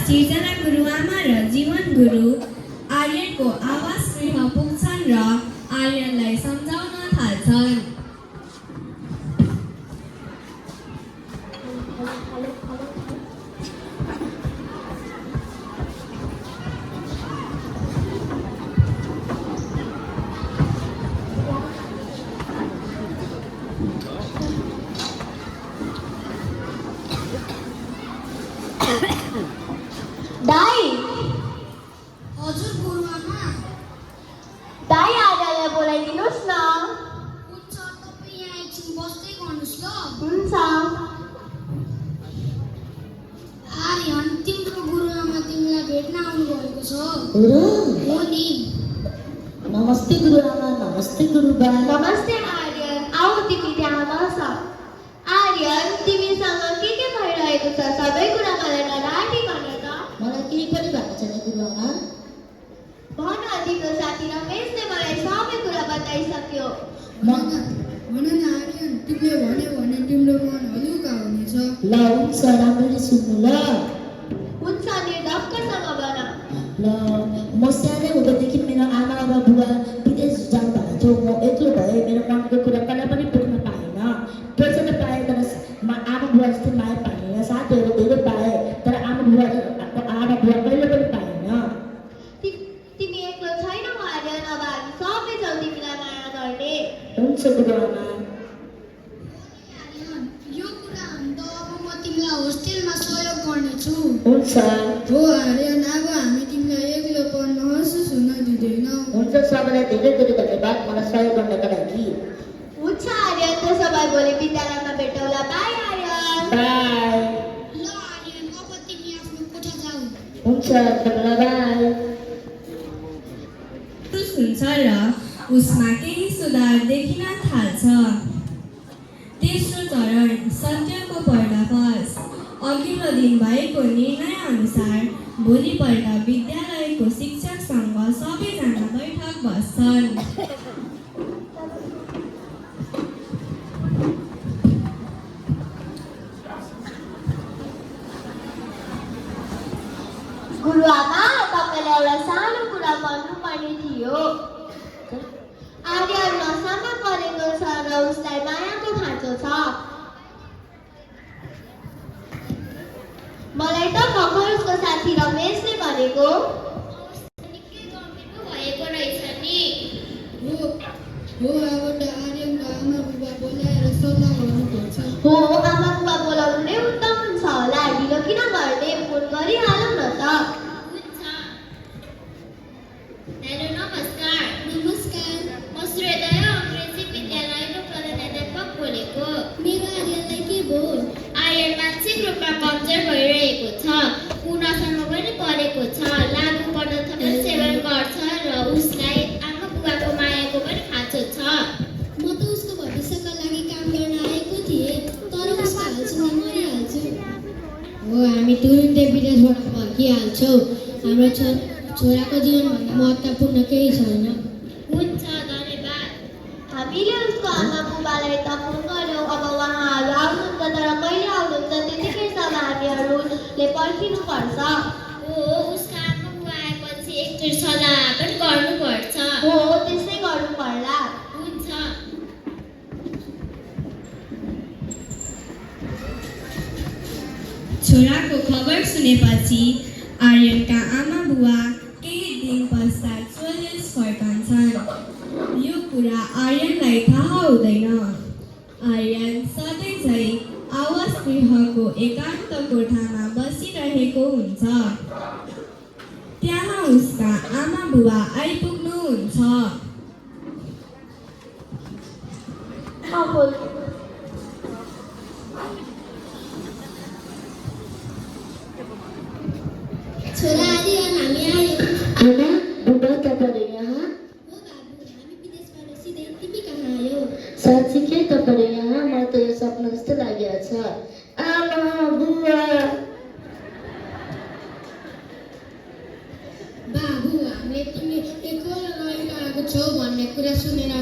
सिर्जना गुरुआमा र जीवन गुरु आर्यनको आवास गृह पुग्छन् र आर्यनलाई सम्झाउन थाल्छन्। दाई, हजुर गुरुआमा। दाई आर्यलाई बोलाइदिनुहोस् न। हुन्छ, तपाईँ यहाँ एकछिन बस्दै गर्नुहोस् ल। हुन्छ। आर्यन, तिम्रो गुरुआमा तिमीलाई भेट्न आउनुभएको छ। हो नि। नमस्ते गुरुआमा। नमस्ते गुरुबा। नमस्ते आर्यन, आऊ तिमी त्यहाँ बस। आर्यन, तिमीसँग के भइरहेको छ सबै कुरा मलाई नराटी भन त। मलाई केही पनि भएको छैन गुरुआमा। भन, तिम्रो साथी रमेशले मलाई सबै कुरा बताइसक्यो। भन न आर्यन, तिमीले भन्यो भने तिम्रो मन हलुका हुनेछ। ल हुन्छ, राम्ररी सुन्नु ल। हुन्छ, निर्धक्कसँग भन। ल, म सानै हुँदादेखि मेरो आमा र बुवा विदेश जानु भएको थियो। म एक्लो भएँ, मेरो मनको कुरा कसलाई पनि पुग्न पाएन। पैसा त पाएँ तर आमा बुवा जस्तो माया पाएन। साथीहरू धेरै पाएँ तर आमा बुवा कहिले पनि पाएन। तिमी एक्लो छैनौ आर्यन, अब हामी सबै छौँ तिमीलाई माया गर्ने। हुन्छ गुरुआमा। आर्यन, यो कुरा त अब म तिमीलाई होस्टेलमा सहयोग गर्नेछु। हुन्छ। हो आर्यन, अब हामी तिमीलाई एक्लोपन महसुस हुन दिँदैनौँ। हुन्छ, सबैलाई धेरै धेरै धन्यवाद मलाई सहयोग गर्नका लागि। हुन्छ आर्यन, त्यसो भए भोलि विद्यालयमा भेटौँला। बाई आर्यन। बाई। ल आर्यन, अब तिमी आफ्नो कोठा जाऊ। हुन्छ, बाई। हुन्छ र उसमा केही सुधार देखिन थाल्छ। तेस्रो चरण, सत्यको पर्दाफास। अघिल्लो दिन भएको निर्णय अनुसार भोलिपल्ट विद्यालयको शिक्षकसँग सबैजना बैठक बस्छन्। गुरुआमा, तपाईँलाई एउटा सानो कुरा भन्नुपर्ने थियो। आर्यन नसामा परेको छ र उसलाई मायाको खाँचो छ। मलाई त भर्खर उसको साथी रमेशले भनेको। निकै गम्भीर भएको रहेछ नि। हो, अब त आर्यनका आमा बुबा बोलाएर सल्लाह गर्नुपर्छ। हो, आमा बुबा बोलाउनु नै उत्तम हुन्छ होला। ढिलो किन गर्ने, फोन गरिहालौँ न त। हुन्छ। हेलो, नमस्कार। नमस्कार। म श्रेदय अङ्ग्रेजी विद्यालयको प्रधानाध्यापक बोलेको। मेरो आर्यनलाई के भयो? आर्यन मानसिक रूपमा कमजोर भइरहेको छ। पुनःसम्म पनि परेको छ। लागु पदार्थ पनि सेवन गर्छ र उसलाई आमा बुबाको मायाको पनि खाँचो छ। म त उसको भविष्यका लागि काम गर्न आएको थिएँ, तर उसको हालसम्म मरिहाल्छु। हो, हामी तुरुन्तै विदेशबाट फर्किहाल्छौँ। हाम्रो छोराको जीवनभन्दा महत्त्वपूर्ण केही छैन। हुन्छ, धन्यवाद। हामीले उसको आमा बुबालाई त फोन गर्यौँ। अब उहाँहरू आउनुहुन्छ, तर कहिले आउनुहुन्छ त्यतिकैसम्म हामीहरूले पर्खिनुपर्छ। हो, उसका आमा बुबा आएपछि एकचोटि सल्लाह पनि गर्नुपर्छ। हो, त्यसै गर्नु पर्ला। हुन्छ। छोराको खबर सुनेपछि आर्यनका आमा बुवा केही दिन पश्चात स्वदेश फर्कन्छन्। यो कुरा आर्यनलाई थाहा हुँदैन। आर्यन सधैँझै आवास गृहको एकान्त कोठामा बसिरहेको हुन्छ। त्यहाँ उसका आमा बुबा आइपुग्नुहुन्छ। छोरा आर्यन, हामी आयौँ। आमा बुबा तपाईँहरू यहाँ? हो बाबु, हामी विदेशबाट सिधै तिमी कहाँ आयौ? साँच्चीकै तपाईँहरू यहाँ? मलाई त यो सपना जस्तो लागेको छ। आमा बुबा। बाबु, हामीले तिमी एक्लो रहिरहेको छौ भन्ने कुरा सुनेर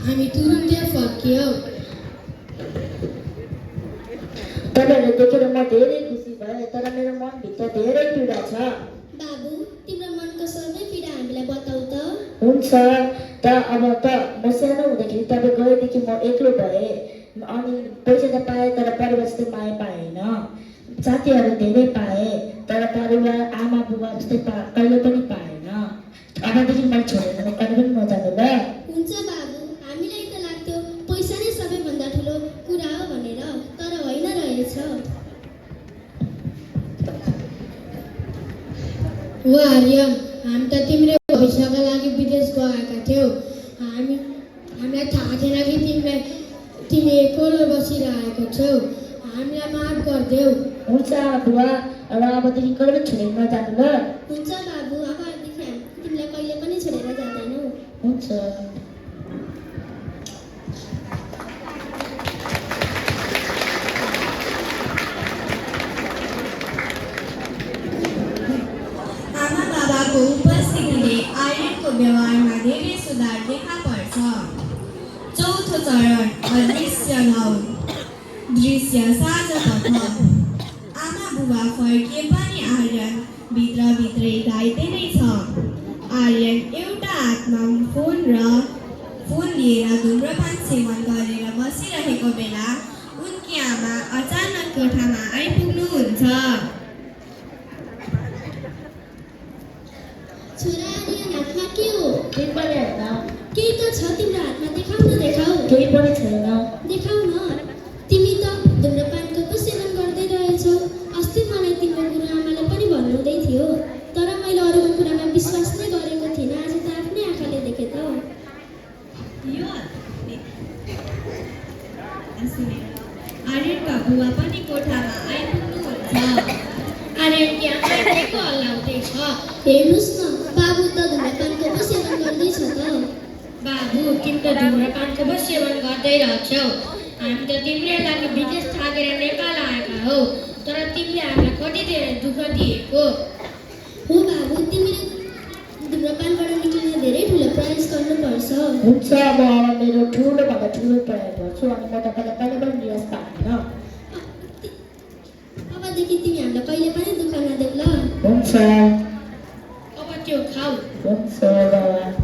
हामी तुरुन्तै फर्कियौँ। तपाईँहरू देखेर म धेरै खुसी भए तर मेरो मनभित्र धेरै पीडा छ। बाबु तिम्रो मनको सबै पीडा हामीलाई बताऊ त। हुन्छ त अब त म सानो हुँदाखेरि तपाईँ गएदेखि म एक्लो भएँ अनि पैसा त पाएँ तर परिवार जस्तै माया पाएन। साथीहरू धेरै पाएँ तर परिवार आमा बुबा जस्तै कहिले पनि पाएन। अबदेखि मैले छोडेर म कहिले पनि नजानु ल। हुन्छ बाबु, हामीलाई त लाग्थ्यो पैसा नै सबैभन्दा ठुलो कुरा हो भनेर, तर होइन रहेछ। हो आर्यन, हामी त तिम्रो भविष्यका लागि विदेश गएका थियौ। हामीलाई थाहा थिएन कि तिमी एक्लो बसिरहेको छौ। हामीलाई माफ गरिदेऊ। हुन्छ बुवा, र अबदेखि कहिले पनि छोडेर नजानु ल। हुन्छ बाबु, अबदेखि हामी तिमीलाई कहिले पनि छोडेर जाँदैनौँ। हुन्छ। आमा बाबाको उपस्थितिले आर्यनको व्यवहारमा धेरै सुधार देखा पर्छ। चौथो चरण अदृश्य नाउ। दृश्य साँझपख। आमा बुबा फर्किए पनि आर्यन भित्रभित्रै घाइते नै छ। आर्यन एउटा हातमा फोन लिएर धुम्रपान सेवन गरेर बसिरहेको बेला उनकी आमा अचानक कोठामा आइपुग्नुहुन्छ। छोरा आर्यन, हातमा के हो? केही पनि होइन। केही त छ तिम्रो हातमा, देखाउ न देखाउ। केही पनि छैन। देखाउ न। तिमी त धुम्रपानको पो सेवन गर्दै रहेछौ। अस्ति मलाई तिम्रो गुरु आमाले पनि भन्नुहुँदै थियो, तर मैले अरूको कुरामा विश्वास नै गरेको थिइनँ। आज त आफ्नै आँखाले देखेँ त। आर्यनका बुबा पनि कोठामा आइपुग्नुहुन्छ। आर्यनकी आमा के को हल्लाउँदैछ? हेर्नुहोस् न, बाबु त धुम्रपानको पो सेवन गर्दैछ त। बाबु, तिमी त धुम्रपानको पो सेवन गर्दै रहेछौ। हामी त तिम्रै लागि विदेश थाकेर नेपाल आएका हौ, तर तिमीले हामीलाई कति धेरै दुःख दिएको। हो बाबु, तिमीले धुम्रपानबाट निक्लिने धेरै ठुलो प्रयास गर्नुपर्छ। हुन्छ, म अब मेरो ठुलोभन्दा ठुलो प्रयास गर्छु अनि म तपाईँलाई कहिले पनि निराश पार्दिन। अबदेखि तिमी हामीलाई कहिले पनि दुःख नदेऊ ल। हुन्छ। अब त्यो खाऊ। हुन्छ बाबा।